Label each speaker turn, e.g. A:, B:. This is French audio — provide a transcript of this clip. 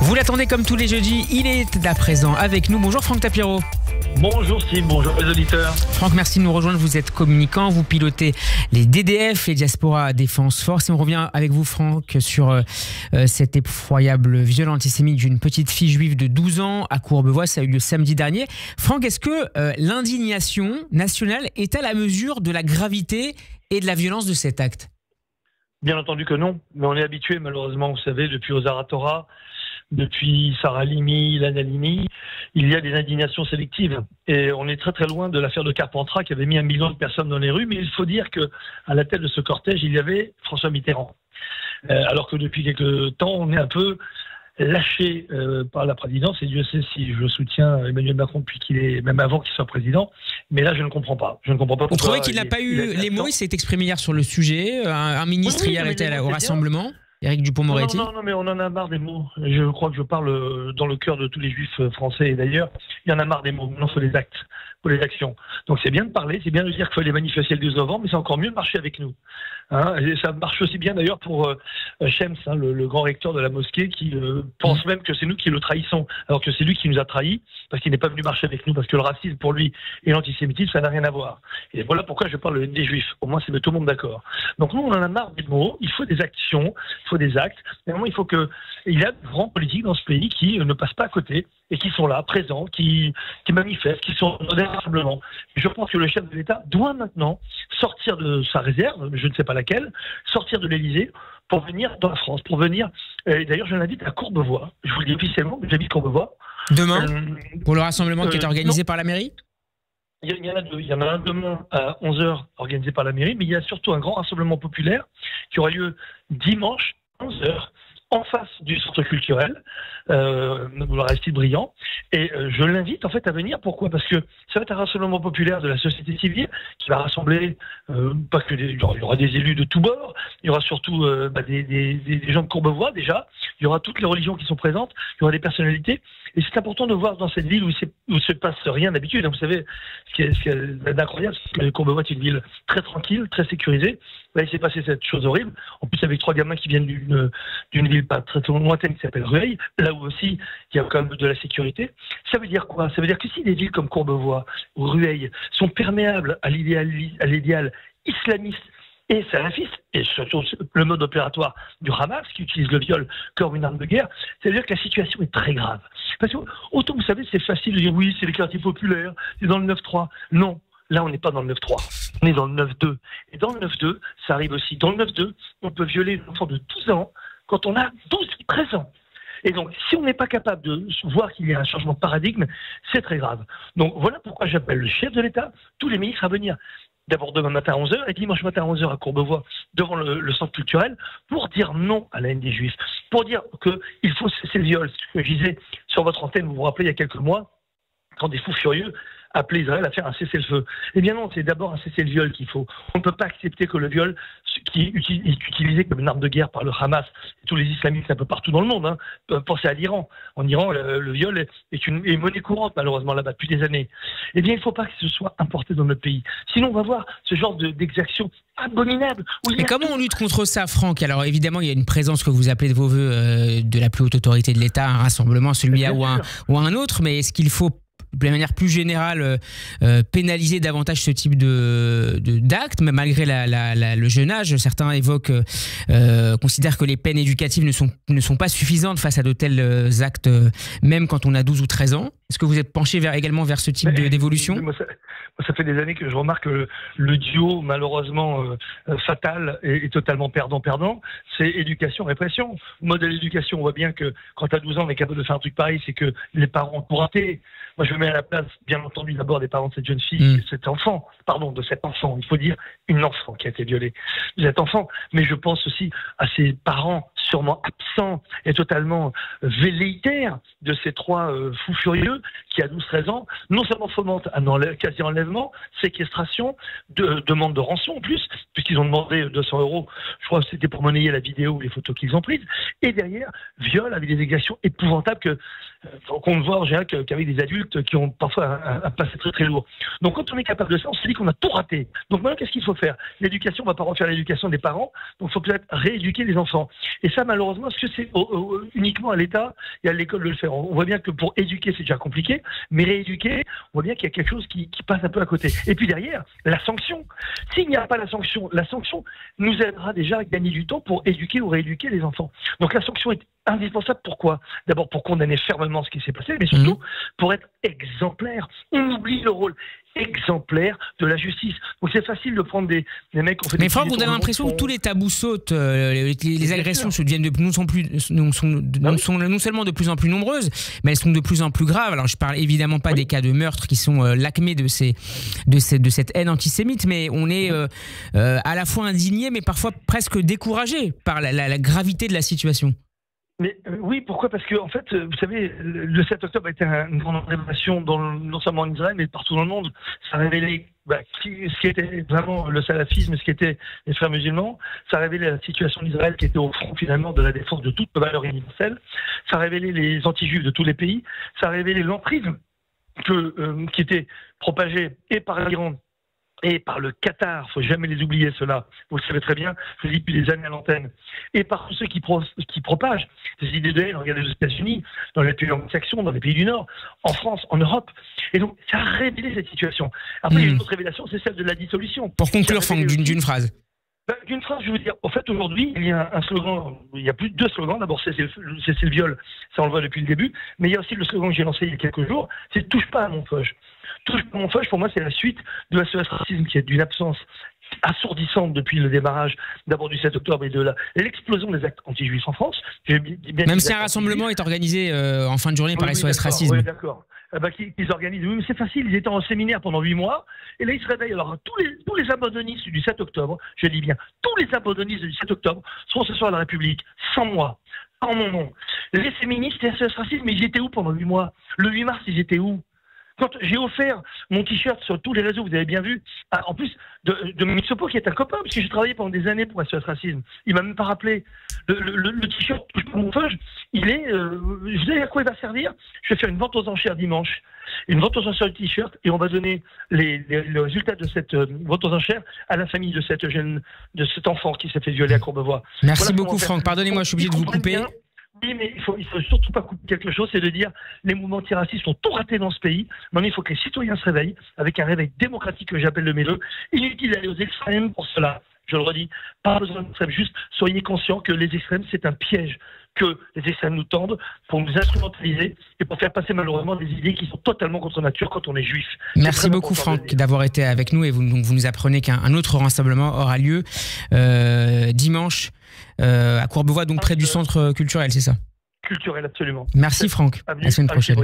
A: Vous l'attendez comme tous les jeudis, il est à présent avec nous. Bonjour Franck Tapiro.
B: Bonjour Steve, bonjour les auditeurs.
A: Franck, merci de nous rejoindre. Vous êtes communicant, vous pilotez les DDF, les Diaspora Défense Force. Et on revient avec vous, Franck, sur cet effroyable viol antisémite d'une petite fille juive de 12 ans à Courbevoie. Ça a eu lieu samedi dernier. Franck, est-ce que l'indignation nationale est à la mesure de la gravité et de la violence de cet acte?
B: Bien entendu que non, mais on est habitué malheureusement, vous savez, depuis Ozar Hatorah, depuis Sarah Halimi, Ilan Halimi, il y a des indignations sélectives. Et on est très très loin de l'affaire de Carpentras qui avait mis 1 million de personnes dans les rues, mais il faut dire qu'à la tête de ce cortège, il y avait François Mitterrand. Alors que depuis quelques temps, on est un peu lâché par la présidence, et Dieu sait si je soutiens Emmanuel Macron depuis qu'il est, même avant qu'il soit président, mais là je ne comprends pas. Je ne comprends pas pourquoi.
A: Vous trouvez qu'il n'a pas eu les mots? Il s'est exprimé hier sur le sujet, un ministre hier était au rassemblement, Éric Dupond-Moretti.
B: Non, mais on en a marre des mots. Je crois que je parle dans le cœur de tous les juifs français, et d'ailleurs, il y en a marre des mots. Maintenant, il faut des actes, il faut les actions. Donc c'est bien de parler, c'est bien de dire qu'il faut aller manifester le 12 novembre, mais c'est encore mieux de marcher avec nous. Et ça marche aussi bien d'ailleurs pour Shems, le grand recteur de la mosquée, qui pense même que c'est nous qui le trahissons, alors que c'est lui qui nous a trahis, parce qu'il n'est pas venu marcher avec nous, parce que le racisme pour lui et l'antisémitisme, ça n'a rien à voir. Et voilà pourquoi je parle des juifs. Au moins, c'est de tout le monde d'accord. Donc nous, on en a marre des mots, il faut des actions, il faut des actes. Et vraiment, il faut que... Il y a des grands politiques dans ce pays qui ne passent pas à côté, et qui sont là, présents, qui manifestent, qui sont dans des rassemblements. Je pense que le chef de l'État doit maintenant sortir de sa réserve, je ne sais pas laquelle, sortir de l'Élysée pour venir dans la France, pour venir... D'ailleurs, je l'invite à Courbevoie. Je vous le dis officiellement, j'habite Courbevoie.
A: Demain, pour le rassemblement qui est organisé par la mairie?
B: Il y en a deux. Il y en a un demain à 11h organisé par la mairie, mais il y a surtout un grand rassemblement populaire qui aura lieu dimanche à 11h. En face du centre culturel, boulevard Aristide Briand, et je l'invite en fait à venir. Pourquoi? Parce que ça va être un rassemblement populaire de la société civile qui va rassembler, parce que il y aura des élus de tous bords, il y aura surtout des gens de Courbevoie déjà, il y aura toutes les religions qui sont présentes, il y aura des personnalités, et c'est important de voir dans cette ville où il se passe rien d'habitude. Vous savez, ce qui est incroyable, c'est que Courbevoie est une ville très tranquille, très sécurisée. Là, il s'est passé cette chose horrible, en plus avec 3 gamins qui viennent d'une ville pas très lointaine qui s'appelle Rueil, là où aussi il y a quand même de la sécurité. Ça veut dire quoi? Ça veut dire que si des villes comme Courbevoie ou Rueil sont perméables à l'idéal islamiste et salafiste, et surtout le mode opératoire du Hamas qui utilise le viol comme une arme de guerre, ça veut dire que la situation est très grave. Parce que autant vous savez, c'est facile de dire oui, c'est les quartiers populaires, c'est dans le 9-3. Non. Là, on n'est pas dans le 9-3, on est dans le 9-2. Et dans le 9-2, ça arrive aussi. Dans le 9-2, on peut violer un enfant de 12 ans quand on a 13 ans. Et donc, si on n'est pas capable de voir qu'il y a un changement de paradigme, c'est très grave. Donc, voilà pourquoi j'appelle le chef de l'État, tous les ministres à venir. D'abord demain matin à 11h et dimanche matin à 11h à Courbevoie, devant le centre culturel, pour dire non à la haine des Juifs, pour dire qu'il faut cesser le viol. Ce que je disais sur votre antenne, vous vous rappelez, il y a quelques mois, quand des fous furieux appelaient Israël à faire un cessez-le-feu. Eh bien non, c'est d'abord un cessez-le-viol qu'il faut. On ne peut pas accepter que le viol, qui est utilisé comme une arme de guerre par le Hamas, et tous les islamistes un peu partout dans le monde, pensez à l'Iran. En Iran, le viol est monnaie courante, malheureusement, là-bas, depuis des années. Eh bien, il ne faut pas que ce soit importé dans notre pays. Sinon, on va voir ce genre d'exactions abominables.
A: Et comment on lutte contre ça, Franck? Alors, évidemment, il y a une présence que vous appelez de vos voeux de la plus haute autorité de l'État, un rassemblement, celui-là ou un autre, mais est-ce qu'il faut de manière plus générale, pénaliser davantage ce type d'actes, mais malgré le jeune âge? Certains considèrent que les peines éducatives ne sont pas suffisantes face à de tels actes, même quand on a 12 ou 13 ans. Est-ce que vous êtes penché également vers ce type d'évolution?
B: Ça fait des années que je remarque que le duo, malheureusement fatal et totalement perdant-perdant, c'est éducation-répression. Modèle éducation, on voit bien que quand à 12 ans on est capable de faire un truc pareil, c'est que les parents ont tout raté. Moi, je me mets à la place, bien entendu, d'abord des parents de cette jeune fille, de cet enfant, il faut dire une enfant qui a été violée, de cet enfant, mais je pense aussi à ses parents sûrement absents et totalement velléitaires de ces 3 fous furieux qui, à 12-13 ans, non seulement fomentent un quasi-enlèvement, séquestration, demande de rançon en plus, puisqu'ils ont demandé 200 €, je crois que c'était pour monnayer la vidéo ou les photos qu'ils ont prises, et derrière, viol avec des exactions épouvantables qu'on ne voit en général qu'avec des adultes qui ont parfois un passé très très lourd. Donc quand on est capable de ça, on se dit qu'on a tout raté. Donc maintenant, qu'est-ce qu'il faut faire? L'éducation, on ne va pas refaire l'éducation des parents, donc il faut peut-être rééduquer les enfants. Et ça, malheureusement, est-ce que c'est uniquement à l'État et à l'école de le faire? On voit bien que pour éduquer, c'est déjà compliqué, mais rééduquer, on voit bien qu'il y a quelque chose qui passe un peu à côté. Et puis derrière, la sanction. S'il n'y a pas la sanction nous aidera déjà à gagner du temps pour éduquer ou rééduquer les enfants. Donc la sanction est indispensable. Pourquoi? D'abord pour condamner fermement ce qui s'est passé, mais surtout pour être exemplaire. On oublie le rôle exemplaire de la justice. Donc c'est facile de prendre des mecs qui ont fait
A: mais Franck, on a l'impression que tous les tabous sautent, les agressions deviennent non seulement de plus en plus nombreuses, mais elles sont de plus en plus graves. Alors je parle évidemment pas des cas de meurtre qui sont l'acmé de cette haine antisémite, mais on est à la fois indigné, mais parfois presque découragé par la gravité de la situation.
B: Mais oui, pourquoi? Parce que en fait, vous savez, le 7 octobre a été une grande révélation non seulement en Israël, mais partout dans le monde. Ça a révélé ce qui était vraiment le salafisme, ce qui était les frères musulmans. Ça a révélé la situation d'Israël qui était au front finalement de la défense de toutes les valeurs universelles. Ça a révélé les anti-juifs de tous les pays. Ça a révélé l'emprise qui était propagée et par l'Iran et par le Qatar, il ne faut jamais les oublier ceux-là, vous le savez très bien, je le dis depuis des années à l'antenne, et par tous ceux qui propagent des idées de haine, regardez aux États-Unis, dans les pays anglo-saxons, dans les pays du Nord, en France, en Europe. Et donc, ça a révélé cette situation. Après, il y a une autre révélation, c'est celle de la dissolution.
A: Pour conclure, Franck, d'une phrase.
B: D'une phrase, je veux dire, en fait, aujourd'hui, il y a un slogan, il y a plus de 2 slogans. D'abord, c'est le viol, ça on le voit depuis le début, mais il y a aussi le slogan que j'ai lancé il y a quelques jours, c'est « touche pas à mon feuge ». Touche pas à mon feuge, pour moi, c'est la suite de SOS Racisme, qui est d'une absence assourdissante depuis le démarrage d'abord du 7 octobre et de l'explosion des actes anti-juifs en France.
A: Même si un rassemblement est organisé en fin de journée par SOS Racisme.
B: Oui, d'accord. Qu'ils organisent. Oui, mais c'est facile, ils étaient en séminaire pendant 8 mois, et là ils se réveillent. Alors tous les abandonnistes du 7 octobre, je dis bien, tous les abandonnistes du 7 octobre seront ce soir à la République, sans moi, en mon nom. Les féministes et SOS Racisme, ils étaient où pendant 8 mois? Le 8 mars, ils étaient où? Quand j'ai offert mon t-shirt sur tous les réseaux, vous avez bien vu, en plus de Mitsopo qui est un copain, parce que j'ai travaillé pendant des années pour SOS Racisme, il m'a même pas rappelé. Le t-shirt touche pas mon feuge, vous savez à quoi il va servir? Je vais faire une vente aux enchères dimanche, une vente aux enchères du t-shirt, et on va donner les résultats de cette vente aux enchères à la famille de cet enfant qui s'est fait violer à Courbevoie.
A: Merci beaucoup Franck, pardonnez-moi, je suis obligé de vous couper.
B: Oui, mais il faut surtout pas couper quelque chose, c'est de dire les mouvements antiracistes ont tout raté dans ce pays. Maintenant, il faut que les citoyens se réveillent, avec un réveil démocratique que j'appelle le MELE. Inutile d'aller aux extrêmes pour cela, je le redis, pas besoin d'extrêmes, juste soyez conscients que les extrêmes, c'est un piège que les extrêmes nous tendent pour nous instrumentaliser et pour faire passer malheureusement des idées qui sont totalement contre nature quand on est juif.
A: Merci beaucoup Franck d'avoir été avec nous, et vous nous apprenez qu'un autre rassemblement aura lieu dimanche à Courbevoie, donc près du centre culturel, c'est ça?
B: Culturel, absolument.
A: Merci Franck, à la semaine prochaine.